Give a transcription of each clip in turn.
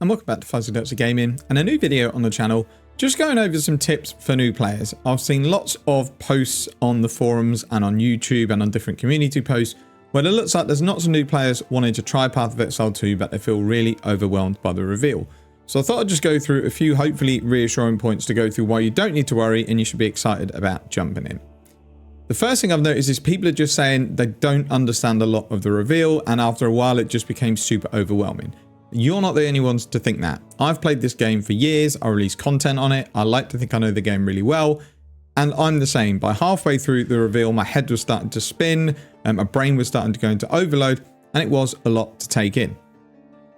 and welcome back to Fuzzy Dirty Gaming and a new video on the channel, just going over some tips for new players. I've seen lots of posts on the forums and on YouTube and on different community posts where it looks like there's lots of new players wanting to try Path of Exile 2 but they feel really overwhelmed by the reveal. So I thought I'd just go through a few hopefully reassuring points to go through why you don't need to worry and you should be excited about jumping in. The first thing I've noticed is people are just saying they don't understand a lot of the reveal, and after a while it just became super overwhelming. You're not the only ones to think that. I've played this game for years, I release content on it, I like to think I know the game really well, and I'm the same. By halfway through the reveal, my head was starting to spin, my brain was starting to go into overload, and it was a lot to take in.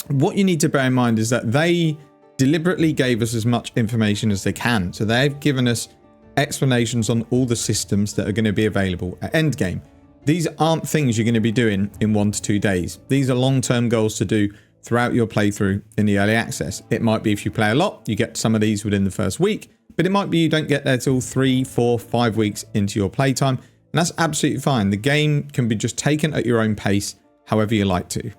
What you need to bear in mind is that they deliberately gave us as much information as they can, so they've given us explanations on all the systems that are going to be available at endgame. These aren't things you're going to be doing in 1 to 2 days. These are long-term goals to do throughout your playthrough in the early access. It might be if you play a lot, you get some of these within the first week, but it might be you don't get there till 3, 4, 5 weeks into your playtime, and that's absolutely fine. The game can be just taken at your own pace, however you like to.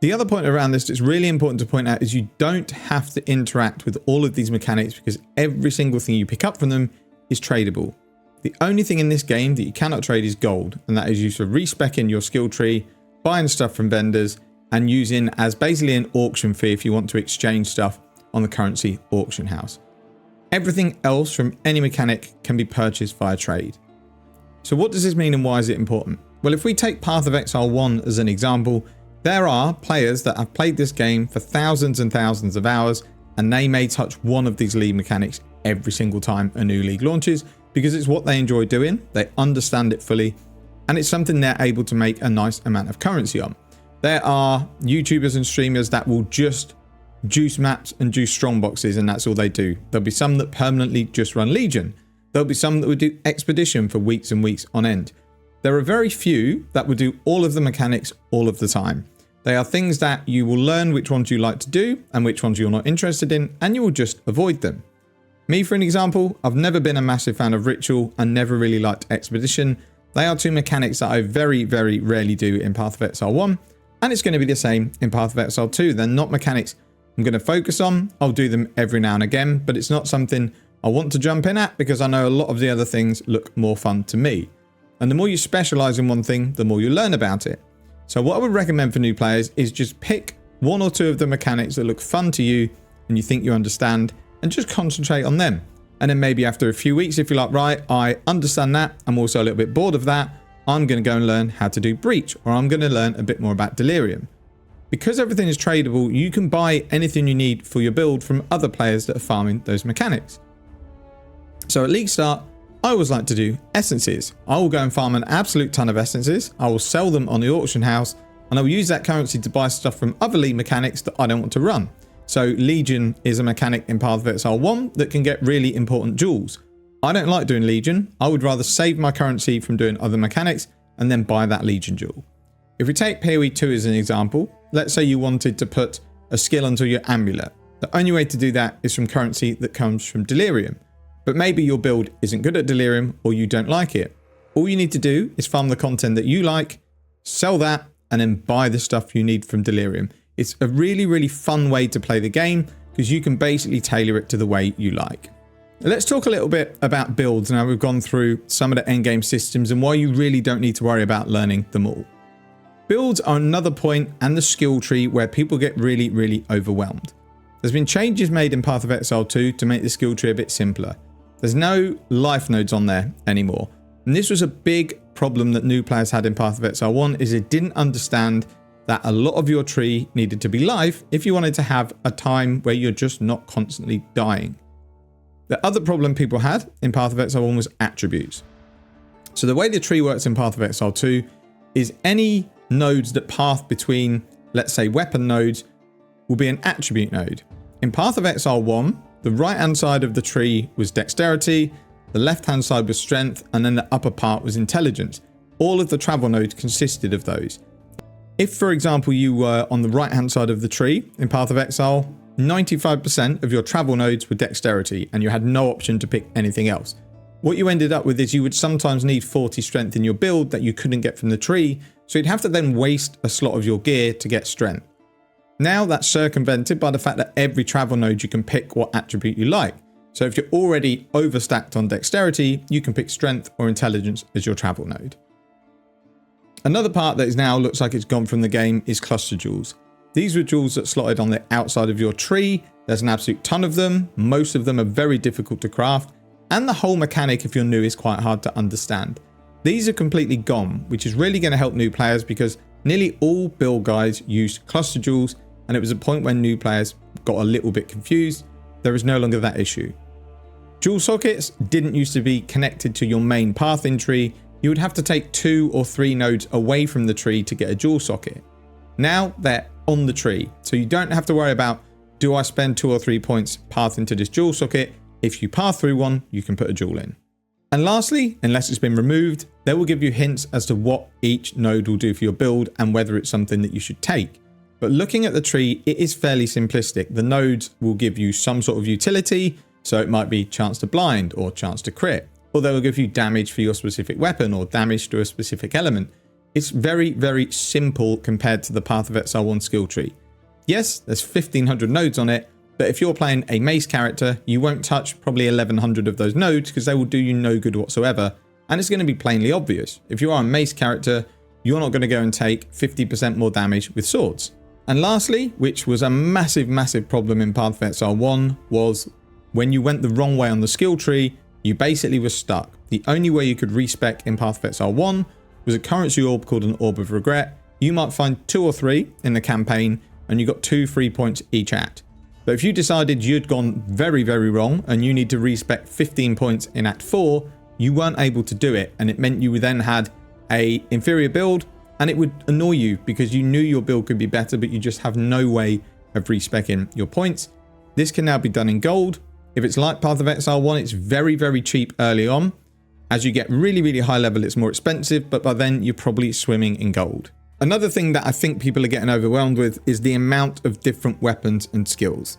The other point around this that's really important to point out is you don't have to interact with all of these mechanics because every single thing you pick up from them is tradable. The only thing in this game that you cannot trade is gold, and that is used for respecing your skill tree, buying stuff from vendors, and using as basically an auction fee if you want to exchange stuff on the currency auction house. Everything else from any mechanic can be purchased via trade. So what does this mean and why is it important? Well, if we take Path of Exile 1 as an example, there are players that have played this game for thousands and thousands of hours, and they may touch one of these league mechanics every single time a new league launches because it's what they enjoy doing, they understand it fully, and it's something they're able to make a nice amount of currency on. There are YouTubers and streamers that will just juice maps and juice strongboxes, and that's all they do. There'll be some that permanently just run Legion. There'll be some that would do Expedition for weeks and weeks on end. There are very few that would do all of the mechanics all of the time. They are things that you will learn which ones you like to do and which ones you're not interested in, and you will just avoid them. Me, for an example, I've never been a massive fan of Ritual and never really liked Expedition. They are two mechanics that I very, very rarely do in Path of Exile 1, and it's going to be the same in Path of Exile 2. They're not mechanics I'm going to focus on. I'll do them every now and again, but it's not something I want to jump in at because I know a lot of the other things look more fun to me. And the more you specialize in one thing, the more you learn about it. So what I would recommend for new players is just pick 1 or 2 of the mechanics that look fun to you and you think you understand, and just concentrate on them. And then maybe after a few weeks, if you're like, right, I understand that, I'm also a little bit bored of that, I'm going to go and learn how to do Breach, or I'm going to learn a bit more about Delirium. Because everything is tradable, you can buy anything you need for your build from other players that are farming those mechanics. So at league start, I always like to do essences. I will go and farm an absolute ton of essences. I will sell them on the auction house, and I will use that currency to buy stuff from other league mechanics that I don't want to run. So Legion is a mechanic in Path of Exile 1 that can get really important jewels. I don't like doing Legion. I would rather save my currency from doing other mechanics and then buy that Legion jewel. If we take PoE 2 as an example, let's say you wanted to put a skill onto your amulet. The only way to do that is from currency that comes from Delirium. But maybe your build isn't good at Delirium or you don't like it. All you need to do is farm the content that you like, sell that, and then buy the stuff you need from Delirium. It's a really, really fun way to play the game because you can basically tailor it to the way you like. Let's talk a little bit about builds now we've gone through some of the endgame systems and why you really don't need to worry about learning them all. Builds are another point and the skill tree where people get really, really overwhelmed. There's been changes made in Path of Exile 2 to make the skill tree a bit simpler. There's no life nodes on there anymore. And this was a big problem that new players had in Path of Exile 1 is they didn't understand that a lot of your tree needed to be live if you wanted to have a time where you're just not constantly dying. The other problem people had in Path of Exile 1 was attributes. So the way the tree works in Path of Exile 2 is any nodes that path between, let's say, weapon nodes will be an attribute node. In Path of Exile 1, the right-hand side of the tree was dexterity, the left-hand side was strength, and then the upper part was intelligence. All of the travel nodes consisted of those. If, for example, you were on the right-hand side of the tree in Path of Exile, 95% of your travel nodes were dexterity, and you had no option to pick anything else. What you ended up with is you would sometimes need 40 strength in your build that you couldn't get from the tree, so you'd have to then waste a slot of your gear to get strength. Now that's circumvented by the fact that every travel node you can pick what attribute you like. So if you're already overstacked on dexterity, you can pick strength or intelligence as your travel node. Another part that is now looks like it's gone from the game is cluster jewels. These were jewels that slotted on the outside of your tree. There's an absolute ton of them. Most of them are very difficult to craft. And the whole mechanic, if you're new, is quite hard to understand. These are completely gone, which is really going to help new players because nearly all build guides used cluster jewels, and it was a point when new players got a little bit confused. There is no longer that issue. Jewel sockets didn't used to be connected to your main path in tree. You would have to take 2 or 3 nodes away from the tree to get a jewel socket. Now they're on the tree, so you don't have to worry about, do I spend 2 or 3 points path into this jewel socket? If you path through one, you can put a jewel in. And lastly, unless it's been removed, they will give you hints as to what each node will do for your build and whether it's something that you should take. But looking at the tree, it is fairly simplistic. The nodes will give you some sort of utility, so it might be chance to blind or chance to crit, or they will give you damage for your specific weapon or damage to a specific element. It's very, very simple compared to the Path of Exile 1 skill tree. Yes, there's 1500 nodes on it, but if you're playing a mace character, you won't touch probably 1100 of those nodes because they will do you no good whatsoever. And it's going to be plainly obvious. If you are a mace character, you're not going to go and take 50% more damage with swords. And lastly, which was a massive, massive problem in Path of Exile 1, was when you went the wrong way on the skill tree, you basically were stuck. The only way you could respec in Path of Exile 1 was a currency orb called an Orb of Regret. You might find 2 or 3 in the campaign, and you got 2 free points each at. But if you decided you'd gone very, very wrong and you need to respec 15 points in Act 4, you weren't able to do it, and it meant you then had a inferior build, and it would annoy you because you knew your build could be better, but you just have no way of respecing your points. This can now be done in gold. If it's like Path of Exile 1, it's very, very cheap early on. As you get really, really high level, it's more expensive, but by then you're probably swimming in gold. Another thing that I think people are getting overwhelmed with is the amount of different weapons and skills.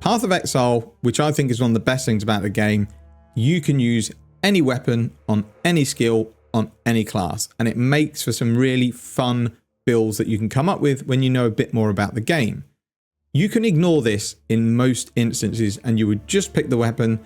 Path of Exile, which I think is one of the best things about the game, you can use any weapon on any skill on any class, and it makes for some really fun builds that you can come up with when you know a bit more about the game. You can ignore this in most instances and you would just pick the weapon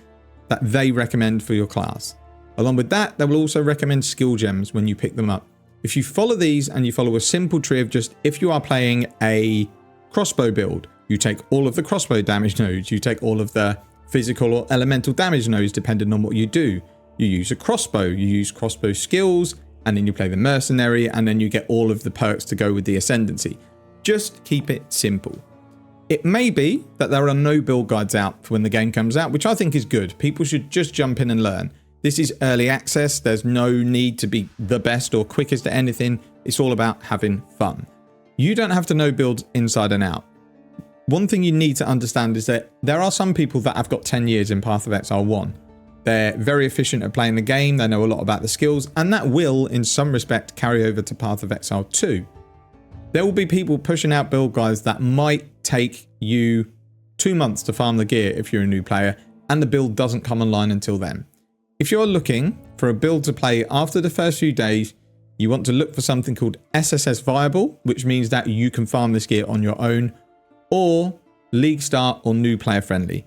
that they recommend for your class. Along with that, they will also recommend skill gems when you pick them up. If you follow these and you follow a simple tree of just, if you are playing a crossbow build, you take all of the crossbow damage nodes, you take all of the physical or elemental damage nodes depending on what you do. You use a crossbow, you use crossbow skills, and then you play the mercenary, and then you get all of the perks to go with the ascendancy. Just keep it simple. It may be that there are no build guides out for when the game comes out, which I think is good. People should just jump in and learn. This is early access. There's no need to be the best or quickest at anything. It's all about having fun. You don't have to know builds inside and out. One thing you need to understand is that there are some people that have got 10 years in Path of Exile 1. They're very efficient at playing the game. They know a lot about the skills, and that will, in some respect, carry over to Path of Exile 2. There will be people pushing out build guides that might take you 2 months to farm the gear if you're a new player, and the build doesn't come online until then. If you're looking for a build to play after the first few days, you want to look for something called SSS Viable, which means that you can farm this gear on your own, or League Start or New Player Friendly.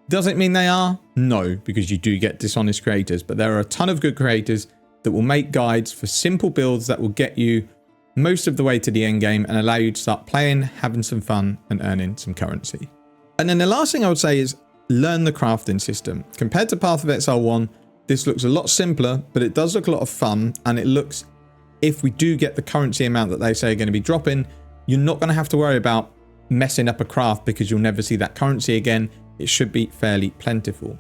Does it mean they are? No, because you do get dishonest creators, but there are a ton of good creators that will make guides for simple builds that will get you most of the way to the end game and allow you to start playing, having some fun, and earning some currency. And then the last thing I would say is learn the crafting system. Compared to Path of Exile 1, this looks a lot simpler, but it does look a lot of fun, and it looks, if we do get the currency amount that they say are going to be dropping, you're not going to have to worry about messing up a craft because you'll never see that currency again. It should be fairly plentiful.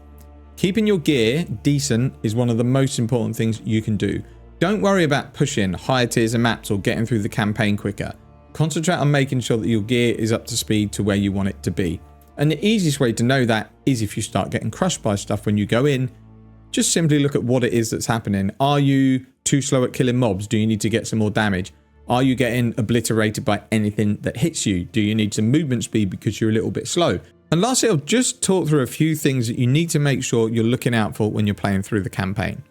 Keeping your gear decent is one of the most important things you can do. Don't worry about pushing higher tiers of maps or getting through the campaign quicker. Concentrate on making sure that your gear is up to speed to where you want it to be. And the easiest way to know that is if you start getting crushed by stuff when you go in. Just simply look at what it is that's happening. Are you too slow at killing mobs? Do you need to get some more damage? Are you getting obliterated by anything that hits you? Do you need some movement speed because you're a little bit slow? And lastly, I'll just talk through a few things that you need to make sure you're looking out for when you're playing through the campaign.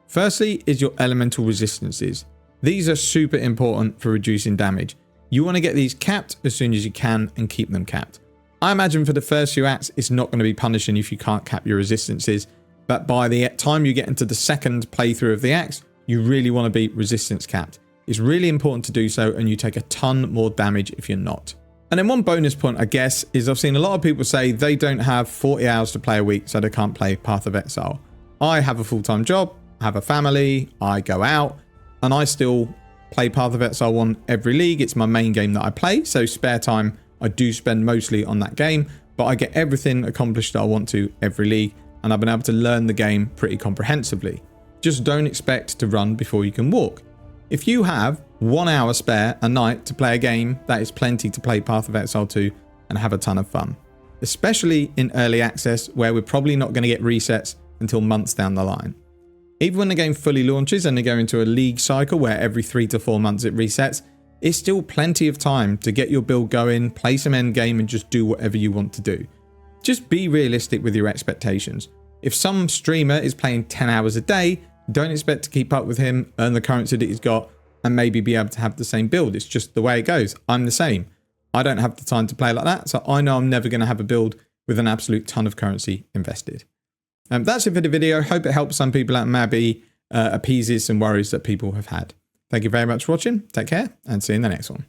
Firstly is your elemental resistances. These are super important for reducing damage. You want to get these capped as soon as you can and keep them capped. I imagine for the first few acts, it's not going to be punishing if you can't cap your resistances, but by the time you get into the second playthrough of the acts, you really want to be resistance capped. It's really important to do so, and you take a ton more damage if you're not. And then one bonus point, I guess, is I've seen a lot of people say they don't have 40 hours to play a week, so they can't play Path of Exile. I have a full-time job, I have a family, I go out, and I still play Path of Exile 1 every league. It's my main game that I play, so spare time I do spend mostly on that game, but I get everything accomplished that I want to every league, and I've been able to learn the game pretty comprehensively. Just don't expect to run before you can walk. If you have 1 hour spare a night to play a game, that is plenty to play Path of Exile 2 and have a ton of fun. Especially in early access, where we're probably not going to get resets until months down the line. Even when the game fully launches and they go into a league cycle where every 3 to 4 months it resets, it's still plenty of time to get your build going, play some endgame, and just do whatever you want to do. Just be realistic with your expectations. If some streamer is playing 10 hours a day, don't expect to keep up with him, earn the currency that he's got, and maybe be able to have the same build. It's just the way it goes. I'm the same. I don't have the time to play like that, so I know I'm never going to have a build with an absolute ton of currency invested. That's it for the video. Hope it helps some people out, maybe appeases some worries that people have had. Thank you very much for watching. Take care, and see you in the next one.